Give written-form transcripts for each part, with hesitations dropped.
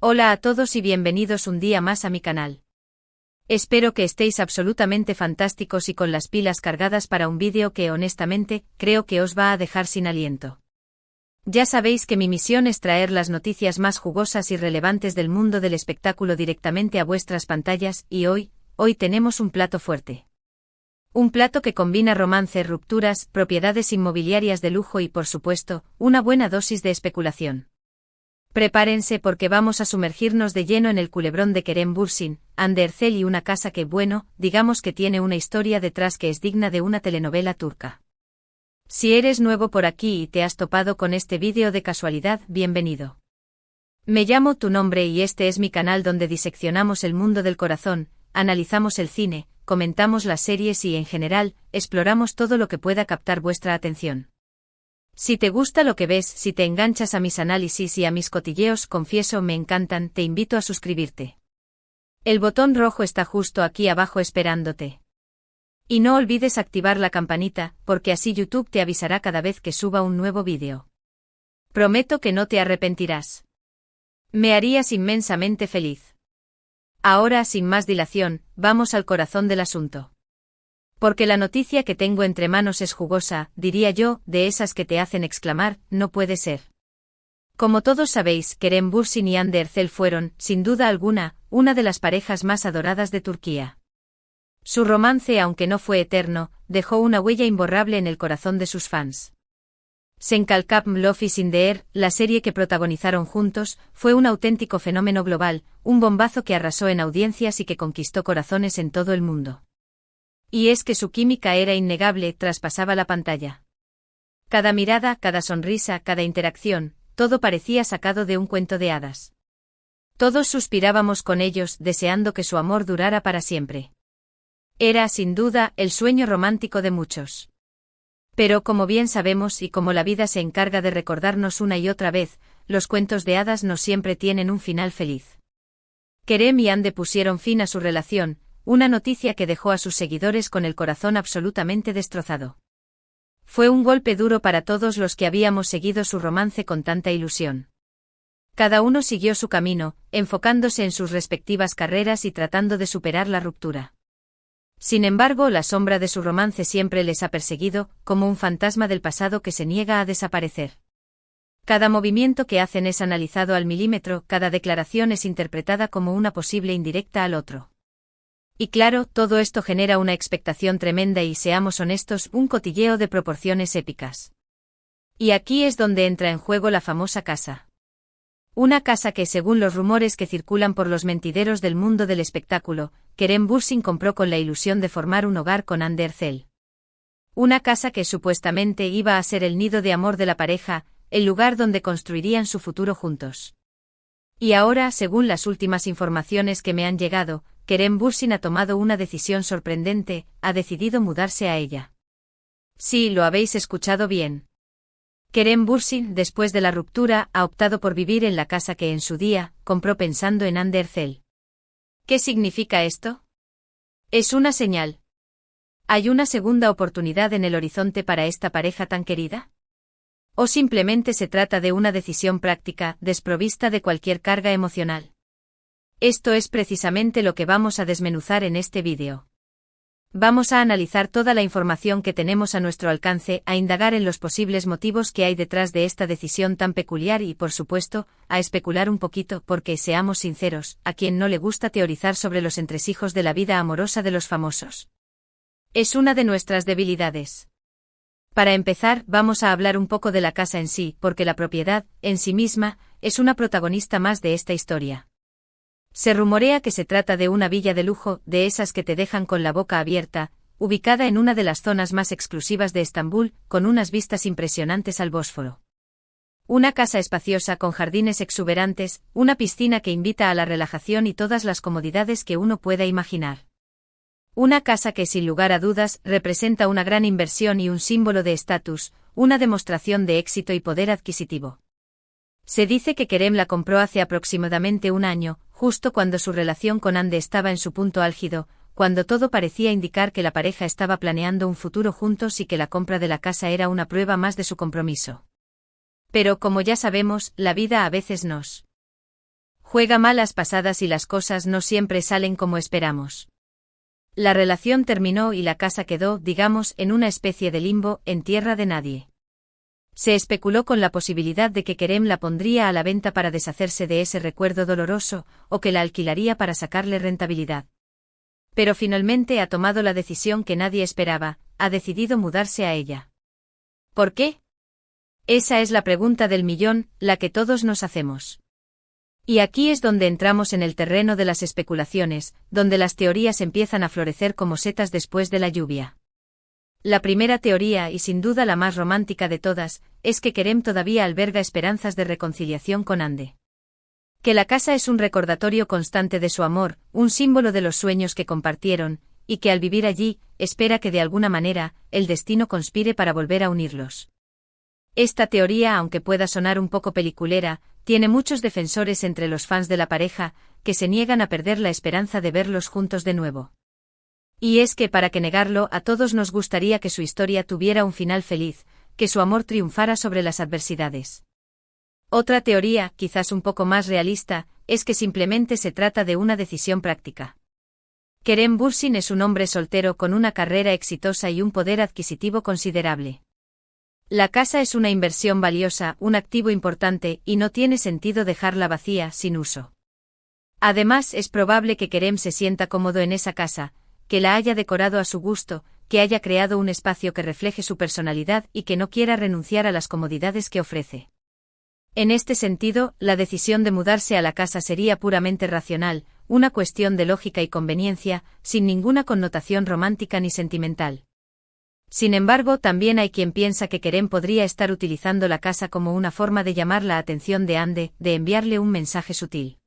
Hola a todos y bienvenidos un día más a mi canal. Espero que estéis absolutamente fantásticos y con las pilas cargadas para un vídeo que honestamente, creo que os va a dejar sin aliento. Ya sabéis que mi misión es traer las noticias más jugosas y relevantes del mundo del espectáculo directamente a vuestras pantallas y hoy tenemos un plato fuerte. Un plato que combina romance, rupturas, propiedades inmobiliarias de lujo y por supuesto, una buena dosis de especulación. Prepárense porque vamos a sumergirnos de lleno en el culebrón de Kerem Bürsin, Hande Erçel y una casa que, digamos que tiene una historia detrás que es digna de una telenovela turca. Si eres nuevo por aquí y te has topado con este vídeo de casualidad, bienvenido. Me llamo Tu Nombre y este es mi canal donde diseccionamos el mundo del corazón, analizamos el cine, comentamos las series y en general, exploramos todo lo que pueda captar vuestra atención. Si te gusta lo que ves, si te enganchas a mis análisis y a mis cotilleos, confieso, me encantan, te invito a suscribirte. El botón rojo está justo aquí abajo esperándote. Y no olvides activar la campanita, porque así YouTube te avisará cada vez que suba un nuevo vídeo. Prometo que no te arrepentirás. Me harías inmensamente feliz. Ahora, sin más dilación, vamos al corazón del asunto. Porque la noticia que tengo entre manos es jugosa, diría yo, de esas que te hacen exclamar, no puede ser. Como todos sabéis, Kerem Bürsin y Hande Erçel fueron, sin duda alguna, una de las parejas más adoradas de Turquía. Su romance, aunque no fue eterno, dejó una huella imborrable en el corazón de sus fans. Senkalkap Love is in the Air, la serie que protagonizaron juntos, fue un auténtico fenómeno global, un bombazo que arrasó en audiencias y que conquistó corazones en todo el mundo. Y es que su química era innegable, traspasaba la pantalla. Cada mirada, cada sonrisa, cada interacción, todo parecía sacado de un cuento de hadas. Todos suspirábamos con ellos, deseando que su amor durara para siempre. Era, sin duda, el sueño romántico de muchos. Pero como bien sabemos y como la vida se encarga de recordarnos una y otra vez, los cuentos de hadas no siempre tienen un final feliz. Kerem y Hande pusieron fin a su relación, una noticia que dejó a sus seguidores con el corazón absolutamente destrozado. Fue un golpe duro para todos los que habíamos seguido su romance con tanta ilusión. Cada uno siguió su camino, enfocándose en sus respectivas carreras y tratando de superar la ruptura. Sin embargo, la sombra de su romance siempre les ha perseguido, como un fantasma del pasado que se niega a desaparecer. Cada movimiento que hacen es analizado al milímetro, cada declaración es interpretada como una posible indirecta al otro. Y claro, todo esto genera una expectación tremenda y, seamos honestos, un cotilleo de proporciones épicas. Y aquí es donde entra en juego la famosa casa. Una casa que, según los rumores que circulan por los mentideros del mundo del espectáculo, Kerem Bürsin compró con la ilusión de formar un hogar con Hande Erçel. Una casa que supuestamente iba a ser el nido de amor de la pareja, el lugar donde construirían su futuro juntos. Y ahora, según las últimas informaciones que me han llegado, Kerem Bürsin ha tomado una decisión sorprendente, ha decidido mudarse a ella. Sí, lo habéis escuchado bien. Kerem Bürsin, después de la ruptura, ha optado por vivir en la casa que en su día compró pensando en Hande Erçel. ¿Qué significa esto? Es una señal. ¿Hay una segunda oportunidad en el horizonte para esta pareja tan querida? ¿O simplemente se trata de una decisión práctica, desprovista de cualquier carga emocional? Esto es precisamente lo que vamos a desmenuzar en este vídeo. Vamos a analizar toda la información que tenemos a nuestro alcance, a indagar en los posibles motivos que hay detrás de esta decisión tan peculiar y, por supuesto, a especular un poquito porque, seamos sinceros, a quien no le gusta teorizar sobre los entresijos de la vida amorosa de los famosos. Es una de nuestras debilidades. Para empezar, vamos a hablar un poco de la casa en sí, porque la propiedad, en sí misma, es una protagonista más de esta historia. Se rumorea que se trata de una villa de lujo, de esas que te dejan con la boca abierta, ubicada en una de las zonas más exclusivas de Estambul, con unas vistas impresionantes al Bósforo. Una casa espaciosa con jardines exuberantes, una piscina que invita a la relajación y todas las comodidades que uno pueda imaginar. Una casa que, sin lugar a dudas, representa una gran inversión y un símbolo de estatus, una demostración de éxito y poder adquisitivo. Se dice que Kerem la compró hace aproximadamente un año, justo cuando su relación con Hande estaba en su punto álgido, cuando todo parecía indicar que la pareja estaba planeando un futuro juntos y que la compra de la casa era una prueba más de su compromiso. Pero como ya sabemos, la vida a veces nos juega malas pasadas y las cosas no siempre salen como esperamos. La relación terminó y la casa quedó, digamos, en una especie de limbo, en tierra de nadie. Se especuló con la posibilidad de que Kerem la pondría a la venta para deshacerse de ese recuerdo doloroso, o que la alquilaría para sacarle rentabilidad. Pero finalmente ha tomado la decisión que nadie esperaba, ha decidido mudarse a ella. ¿Por qué? Esa es la pregunta del millón, la que todos nos hacemos. Y aquí es donde entramos en el terreno de las especulaciones, donde las teorías empiezan a florecer como setas después de la lluvia. La primera teoría, y sin duda la más romántica de todas, es que Kerem todavía alberga esperanzas de reconciliación con Hande. Que la casa es un recordatorio constante de su amor, un símbolo de los sueños que compartieron, y que al vivir allí, espera que de alguna manera, el destino conspire para volver a unirlos. Esta teoría, aunque pueda sonar un poco peliculera, tiene muchos defensores entre los fans de la pareja, que se niegan a perder la esperanza de verlos juntos de nuevo. Y es que para qué negarlo, a todos nos gustaría que su historia tuviera un final feliz, que su amor triunfara sobre las adversidades. Otra teoría, quizás un poco más realista, es que simplemente se trata de una decisión práctica. Kerem Bürsin es un hombre soltero con una carrera exitosa y un poder adquisitivo considerable. La casa es una inversión valiosa, un activo importante, y no tiene sentido dejarla vacía, sin uso. Además, es probable que Kerem se sienta cómodo en esa casa, que la haya decorado a su gusto, que haya creado un espacio que refleje su personalidad y que no quiera renunciar a las comodidades que ofrece. En este sentido, la decisión de mudarse a la casa sería puramente racional, una cuestión de lógica y conveniencia, sin ninguna connotación romántica ni sentimental. Sin embargo, también hay quien piensa que Kerem podría estar utilizando la casa como una forma de llamar la atención de Hande, de enviarle un mensaje sutil.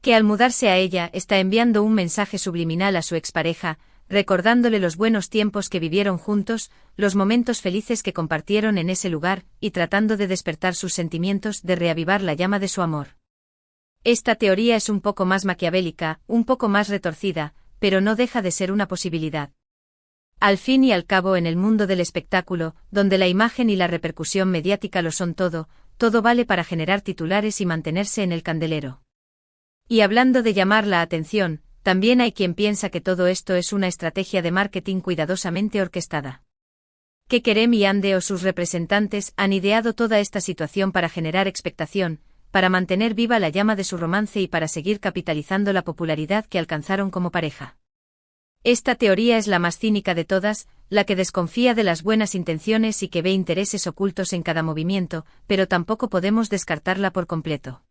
Que al mudarse a ella está enviando un mensaje subliminal a su expareja, recordándole los buenos tiempos que vivieron juntos, los momentos felices que compartieron en ese lugar, y tratando de despertar sus sentimientos, de reavivar la llama de su amor. Esta teoría es un poco más maquiavélica, un poco más retorcida, pero no deja de ser una posibilidad. Al fin y al cabo, en el mundo del espectáculo, donde la imagen y la repercusión mediática lo son todo, todo vale para generar titulares y mantenerse en el candelero. Y hablando de llamar la atención, también hay quien piensa que todo esto es una estrategia de marketing cuidadosamente orquestada. Que Kerem y Hande o sus representantes han ideado toda esta situación para generar expectación, para mantener viva la llama de su romance y para seguir capitalizando la popularidad que alcanzaron como pareja. Esta teoría es la más cínica de todas, la que desconfía de las buenas intenciones y que ve intereses ocultos en cada movimiento, pero tampoco podemos descartarla por completo.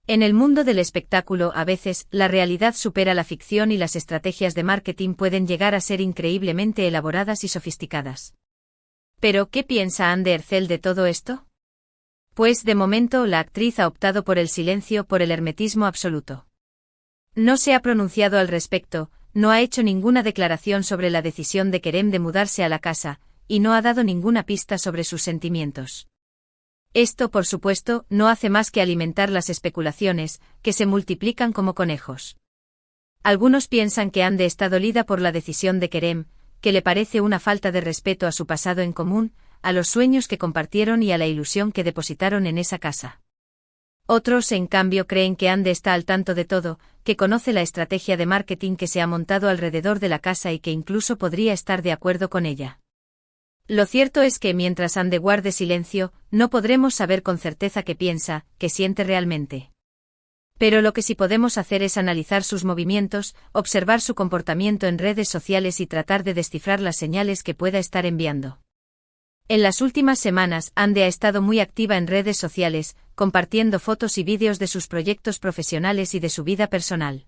En el mundo del espectáculo, a veces, la realidad supera la ficción y las estrategias de marketing pueden llegar a ser increíblemente elaboradas y sofisticadas. ¿Pero qué piensa Hande Erçel de todo esto? Pues de momento la actriz ha optado por el silencio, por el hermetismo absoluto. No se ha pronunciado al respecto, no ha hecho ninguna declaración sobre la decisión de Kerem de mudarse a la casa, y no ha dado ninguna pista sobre sus sentimientos. Esto, por supuesto, no hace más que alimentar las especulaciones, que se multiplican como conejos. Algunos piensan que Hande está dolida por la decisión de Kerem, que le parece una falta de respeto a su pasado en común, a los sueños que compartieron y a la ilusión que depositaron en esa casa. Otros, en cambio, creen que Hande está al tanto de todo, que conoce la estrategia de marketing que se ha montado alrededor de la casa y que incluso podría estar de acuerdo con ella. Lo cierto es que mientras Hande guarde silencio, no podremos saber con certeza qué piensa, qué siente realmente. Pero lo que sí podemos hacer es analizar sus movimientos, observar su comportamiento en redes sociales y tratar de descifrar las señales que pueda estar enviando. En las últimas semanas, Hande ha estado muy activa en redes sociales, compartiendo fotos y vídeos de sus proyectos profesionales y de su vida personal.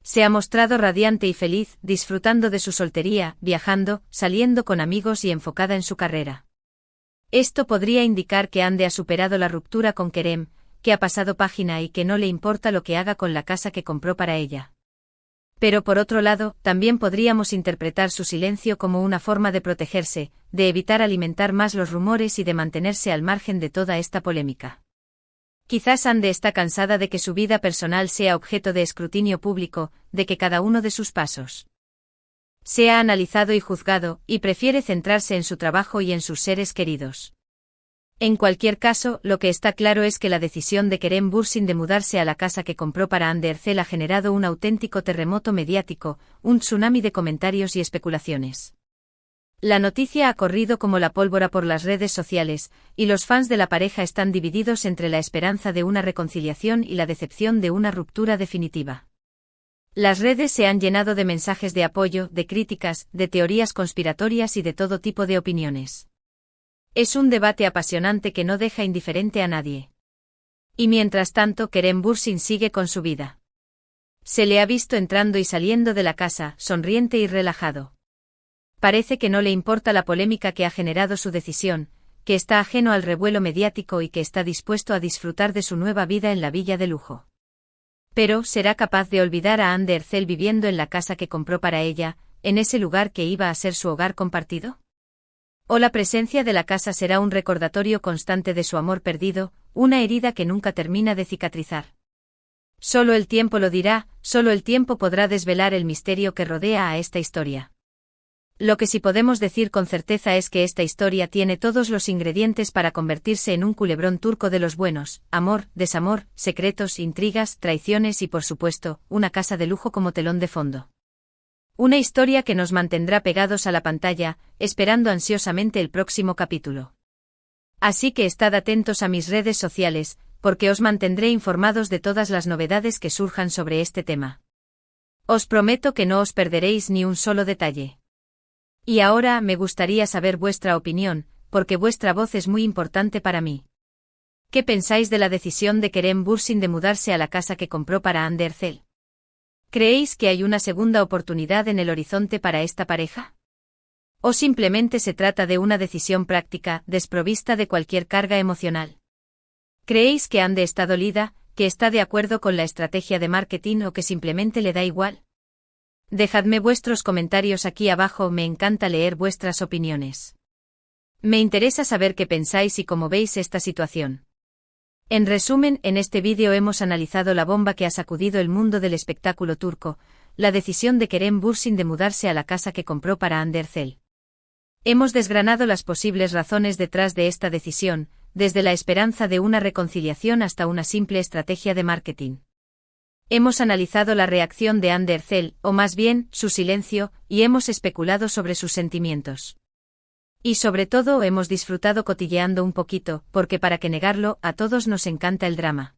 Se ha mostrado radiante y feliz, disfrutando de su soltería, viajando, saliendo con amigos y enfocada en su carrera. Esto podría indicar que Hande ha superado la ruptura con Kerem, que ha pasado página y que no le importa lo que haga con la casa que compró para ella. Pero por otro lado, también podríamos interpretar su silencio como una forma de protegerse, de evitar alimentar más los rumores y de mantenerse al margen de toda esta polémica. Quizás Hande está cansada de que su vida personal sea objeto de escrutinio público, de que cada uno de sus pasos sea analizado y juzgado, y prefiere centrarse en su trabajo y en sus seres queridos. En cualquier caso, lo que está claro es que la decisión de Kerem Bürsin de mudarse a la casa que compró para Hande Erçel ha generado un auténtico terremoto mediático, un tsunami de comentarios y especulaciones. La noticia ha corrido como la pólvora por las redes sociales, y los fans de la pareja están divididos entre la esperanza de una reconciliación y la decepción de una ruptura definitiva. Las redes se han llenado de mensajes de apoyo, de críticas, de teorías conspiratorias y de todo tipo de opiniones. Es un debate apasionante que no deja indiferente a nadie. Y mientras tanto, Kerem Bürsin sigue con su vida. Se le ha visto entrando y saliendo de la casa, sonriente y relajado. Parece que no le importa la polémica que ha generado su decisión, que está ajeno al revuelo mediático y que está dispuesto a disfrutar de su nueva vida en la villa de lujo. Pero, ¿será capaz de olvidar a Hande Erçel viviendo en la casa que compró para ella, en ese lugar que iba a ser su hogar compartido? ¿O la presencia de la casa será un recordatorio constante de su amor perdido, una herida que nunca termina de cicatrizar? Solo el tiempo lo dirá, solo el tiempo podrá desvelar el misterio que rodea a esta historia. Lo que sí podemos decir con certeza es que esta historia tiene todos los ingredientes para convertirse en un culebrón turco de los buenos: amor, desamor, secretos, intrigas, traiciones y por supuesto, una casa de lujo como telón de fondo. Una historia que nos mantendrá pegados a la pantalla, esperando ansiosamente el próximo capítulo. Así que estad atentos a mis redes sociales, porque os mantendré informados de todas las novedades que surjan sobre este tema. Os prometo que no os perderéis ni un solo detalle. Y ahora me gustaría saber vuestra opinión, porque vuestra voz es muy importante para mí. ¿Qué pensáis de la decisión de Kerem Bürsin de mudarse a la casa que compró para Hande Erçel? ¿Creéis que hay una segunda oportunidad en el horizonte para esta pareja? ¿O simplemente se trata de una decisión práctica, desprovista de cualquier carga emocional? ¿Creéis que Hande está dolida, que está de acuerdo con la estrategia de marketing o que simplemente le da igual? Dejadme vuestros comentarios aquí abajo, me encanta leer vuestras opiniones. Me interesa saber qué pensáis y cómo veis esta situación. En resumen, en este vídeo hemos analizado la bomba que ha sacudido el mundo del espectáculo turco, la decisión de Kerem Bürsin de mudarse a la casa que compró para Hande Erçel. Hemos desgranado las posibles razones detrás de esta decisión, desde la esperanza de una reconciliación hasta una simple estrategia de marketing. Hemos analizado la reacción de Hande Erçel, o más bien, su silencio, y hemos especulado sobre sus sentimientos. Y sobre todo hemos disfrutado cotilleando un poquito, porque para qué negarlo, a todos nos encanta el drama.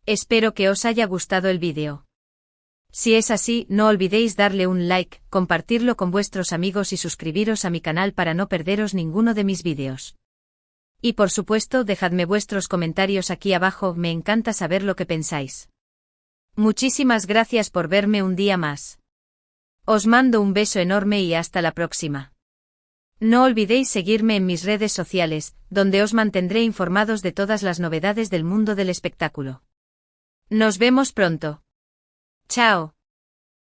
Espero que os haya gustado el vídeo. Si es así, no olvidéis darle un like, compartirlo con vuestros amigos y suscribiros a mi canal para no perderos ninguno de mis vídeos. Y por supuesto, dejadme vuestros comentarios aquí abajo, me encanta saber lo que pensáis. Muchísimas gracias por verme un día más. Os mando un beso enorme y hasta la próxima. No olvidéis seguirme en mis redes sociales, donde os mantendré informados de todas las novedades del mundo del espectáculo. Nos vemos pronto. Chao.